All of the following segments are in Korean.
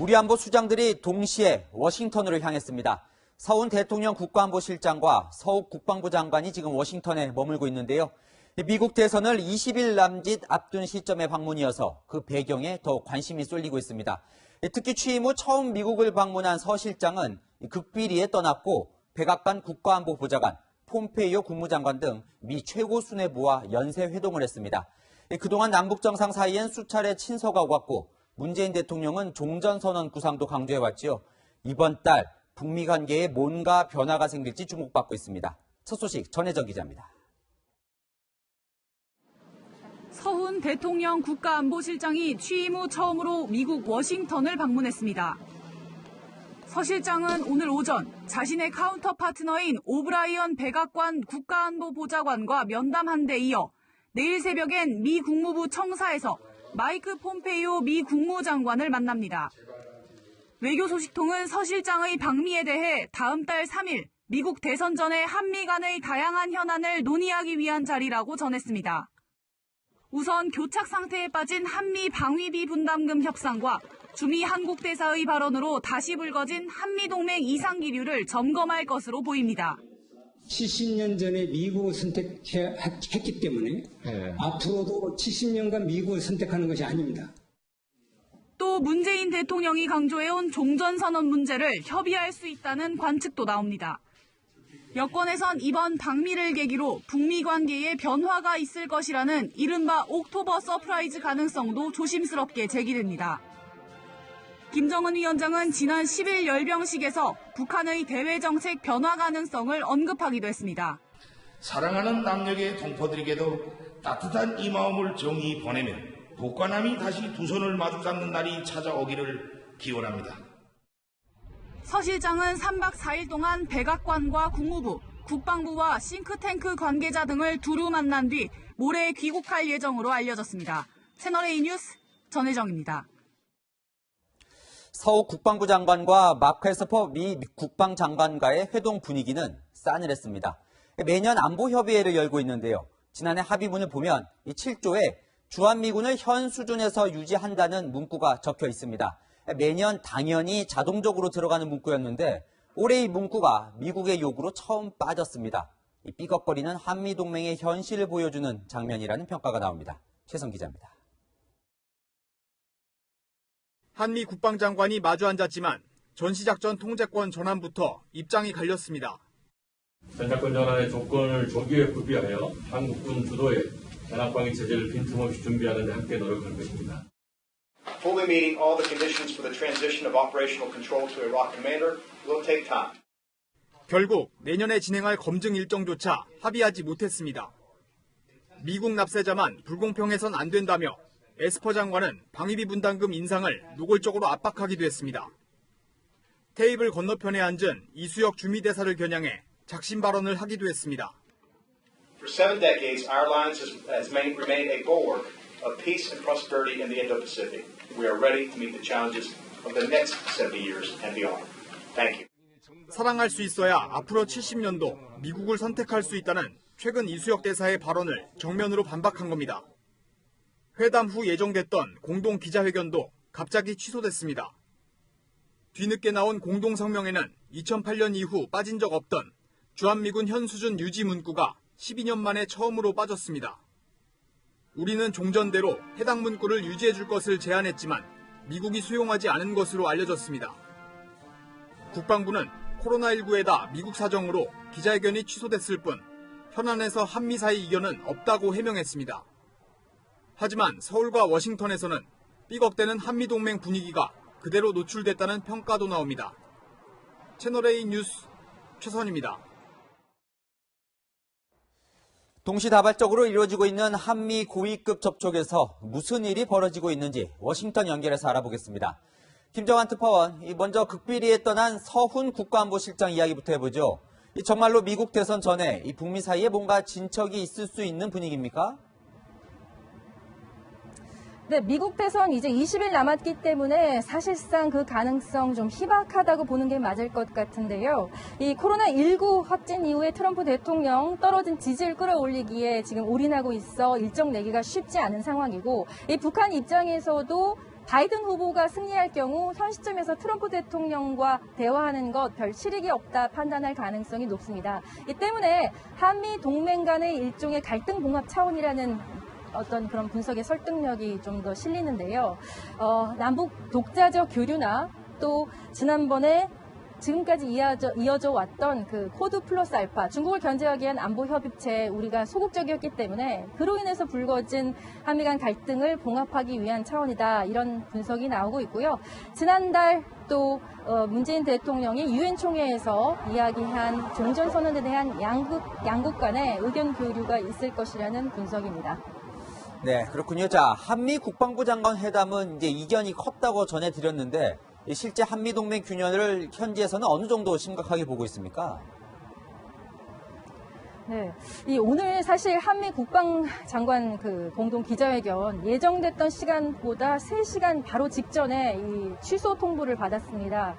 우리 안보 수장들이 동시에 워싱턴으로 향했습니다. 서훈 대통령 국가안보실장과 서욱 국방부 장관이 지금 워싱턴에 머물고 있는데요. 미국 대선을 20일 남짓 앞둔 시점의 방문이어서 그 배경에 더 관심이 쏠리고 있습니다. 특히 취임 후 처음 미국을 방문한 서 실장은 극비리에 떠났고 백악관 국가안보보좌관, 폼페이오 국무장관 등 미 최고 수뇌부와 연쇄 회동을 했습니다. 그동안 남북 정상 사이엔 수차례 친서가 오갔고 문재인 대통령은 종전선언 구상도 강조해왔지요. 이번 달 북미 관계에 뭔가 변화가 생길지 주목받고 있습니다. 첫 소식 전혜정 기자입니다. 서훈 대통령 국가안보실장이 취임 후 처음으로 미국 워싱턴을 방문했습니다. 서 실장은 오늘 오전 자신의 카운터 파트너인 오브라이언 백악관 국가안보보좌관과 면담한 데 이어 내일 새벽엔 미 국무부 청사에서 마이크 폼페이오 미 국무장관을 만납니다. 외교소식통은 서 실장의 방미에 대해 다음 달 3일 미국 대선 전에 한미 간의 다양한 현안을 논의하기 위한 자리라고 전했습니다. 우선 교착 상태에 빠진 한미 방위비 분담금 협상과 주미 한국 대사의 발언으로 다시 불거진 한미동맹 이상기류를 점검할 것으로 보입니다. 70년 전에 미국을 선택했기 때문에 앞으로도 70년간 미국을 선택하는 것이 아닙니다. 또 문재인 대통령이 강조해온 종전선언 문제를 협의할 수 있다는 관측도 나옵니다. 여권에선 이번 방미를 계기로 북미 관계에 변화가 있을 것이라는 이른바 옥토버 서프라이즈 가능성도 조심스럽게 제기됩니다. 김정은 위원장은 지난 10일 열병식에서 북한의 대외정책 변화 가능성을 언급하기도 했습니다. 사랑하는 남녘의 동포들에게도 따뜻한 이 마음을 정히 보내며 북과 남이 다시 두 손을 마주 잡는 날이 찾아오기를 기원합니다. 서 실장은 3박 4일 동안 백악관과 국무부, 국방부와 싱크탱크 관계자 등을 두루 만난 뒤 모레 귀국할 예정으로 알려졌습니다. 채널A 뉴스 전혜정입니다. 서욱 국방부 장관과 마크 에스퍼 미 국방장관과의 회동 분위기는 싸늘했습니다. 매년 안보협의회를 열고 있는데요. 지난해 합의문을 보면 이 7조에 주한미군을 현 수준에서 유지한다는 문구가 적혀 있습니다. 매년 당연히 자동적으로 들어가는 문구였는데 올해 이 문구가 미국의 요구로 처음 빠졌습니다. 이 삐걱거리는 한미동맹의 현실을 보여주는 장면이라는 평가가 나옵니다. 최성 기자입니다. 한미 국방장관이 마주 앉았지만 전시작전 통제권 전환부터 입장이 갈렸습니다. 전작권 전환의 조건을 조기에 구비하여 한국군 주도의 연합방위 체제를 빈틈없이 준비하는 데 함께 노력할 것입니다. Fully meeting all the conditions for the transition of operational control to Iraq commander will take time. 결국 내년에 진행할 검증 일정조차 합의하지 못했습니다. 미국 납세자만 불공평해선 안 된다며 에스퍼 장관은 방위비 분담금 인상을 노골적으로 압박하기도 했습니다. 테이블 건너편에 앉은 이수혁 주미대사를 겨냥해 작심 발언을 하기도 했습니다. For 7 decades, our alliance has remained a bulwark of peace and prosperity in the Indo-Pacific. We are ready to meet the challenges of the next 70 years and beyond. Thank you. 사랑할 수 있어야 앞으로 70년도 미국을 선택할 수 있다는 최근 이수혁 대사의 발언을 정면으로 반박한 겁니다. 회담 후 예정됐던 공동 기자회견도 갑자기 취소됐습니다. 뒤늦게 나온 공동 성명에는 2008년 이후 빠진 적 없던 주한미군 현 수준 유지 문구가 12년 만에 처음으로 빠졌습니다. 우리는 종전대로 해당 문구를 유지해 줄 것을 제안했지만 미국이 수용하지 않은 것으로 알려졌습니다. 국방부는 코로나19에다 미국 사정으로 기자회견이 취소됐을 뿐 현안에서 한미 사이 이견은 없다고 해명했습니다. 하지만 서울과 워싱턴에서는 삐걱대는 한미동맹 분위기가 그대로 노출됐다는 평가도 나옵니다. 채널A 뉴스 최선입니다. 동시다발적으로 이루어지고 있는 한미 고위급 접촉에서 무슨 일이 벌어지고 있는지 워싱턴 연결해서 알아보겠습니다. 김정한 특파원, 먼저 극비리에 떠난 서훈 국가안보실장 이야기부터 해보죠. 정말로 미국 대선 전에 이 북미 사이에 뭔가 진척이 있을 수 있는 분위기입니까? 네, 미국 대선 이제 20일 남았기 때문에 사실상 그 가능성 좀 희박하다고 보는 게 맞을 것 같은데요. 이 코로나19 확진 이후에 트럼프 대통령 떨어진 지지를 끌어올리기에 지금 올인하고 있어 일정 내기가 쉽지 않은 상황이고, 이 북한 입장에서도 바이든 후보가 승리할 경우 현 시점에서 트럼프 대통령과 대화하는 것 별 실익이 없다 판단할 가능성이 높습니다. 이 때문에 한미 동맹 간의 일종의 갈등 봉합 차원이라는 어떤 그런 분석의 설득력이 좀 더 실리는데요. 남북 독자적 교류나 또 지난번에 지금까지 이어져 왔던 그 코드 플러스 알파, 중국을 견제하기 위한 안보 협의체에 우리가 소극적이었기 때문에 그로 인해서 불거진 한미 간 갈등을 봉합하기 위한 차원이다. 이런 분석이 나오고 있고요. 지난달 또 문재인 대통령이 유엔 총회에서 이야기한 종전선언에 대한 양국 간의 의견 교류가 있을 것이라는 분석입니다. 네, 그렇군요. 자, 한미 국방부 장관 회담은 이제 이견이 컸다고 전해드렸는데 실제 한미동맹 균열을 현지에서는 어느 정도 심각하게 보고 있습니까? 네, 오늘 사실 한미 국방장관 그 공동 기자회견 예정됐던 시간보다 3시간 바로 직전에 이 취소 통보를 받았습니다.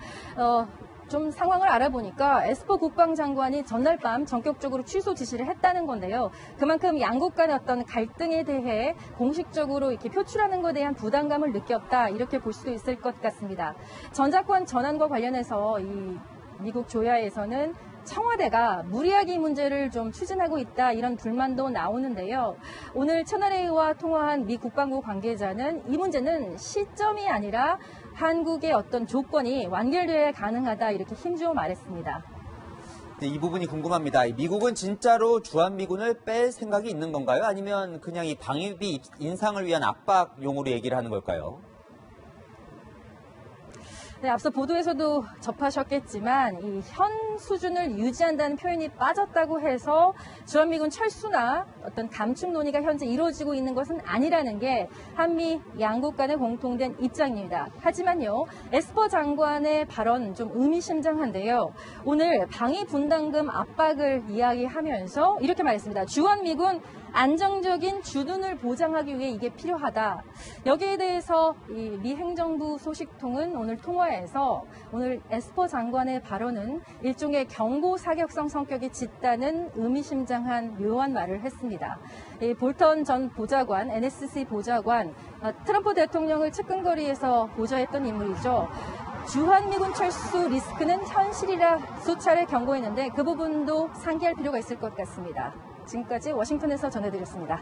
좀 상황을 알아보니까 에스퍼 국방장관이 전날 밤 전격적으로 취소 지시를 했다는 건데요. 그만큼 양국 간의 어떤 갈등에 대해 공식적으로 이렇게 표출하는 것에 대한 부담감을 느꼈다. 이렇게 볼 수도 있을 것 같습니다. 전작권 전환과 관련해서 이 미국 조야에서는 청와대가 무리하게 이 문제를 좀 추진하고 있다 이런 불만도 나오는데요. 오늘 채널A와 통화한 미 국방부 관계자는 이 문제는 시점이 아니라 한국의 어떤 조건이 완결되어야 가능하다 이렇게 힘주어 말했습니다. 네, 이 부분이 궁금합니다. 미국은 진짜로 주한미군을 뺄 생각이 있는 건가요? 아니면 그냥 이 방위비 인상을 위한 압박용으로 얘기를 하는 걸까요? 네, 앞서 보도에서도 접하셨겠지만 이 현 수준을 유지한다는 표현이 빠졌다고 해서 주한미군 철수나 어떤 감축 논의가 현재 이루어지고 있는 것은 아니라는 게 한미 양국 간의 공통된 입장입니다. 하지만요, 에스퍼 장관의 발언 좀 의미심장한데요. 오늘 방위 분담금 압박을 이야기하면서 이렇게 말했습니다. 주한미군 안정적인 주둔을 보장하기 위해 이게 필요하다. 여기에 대해서 이 미 행정부 소식통은 오늘 통화에서 오늘 에스퍼 장관의 발언은 일종의 경고 사격성 성격이 짙다는 의미심장한 묘한 말을 했습니다. 이 볼턴 전 보좌관, NSC 보좌관, 트럼프 대통령을 측근거리에서 보좌했던 인물이죠. 주한미군 철수 리스크는 현실이라 수차례 경고했는데 그 부분도 상기할 필요가 있을 것 같습니다. 지금까지 워싱턴에서 전해드렸습니다.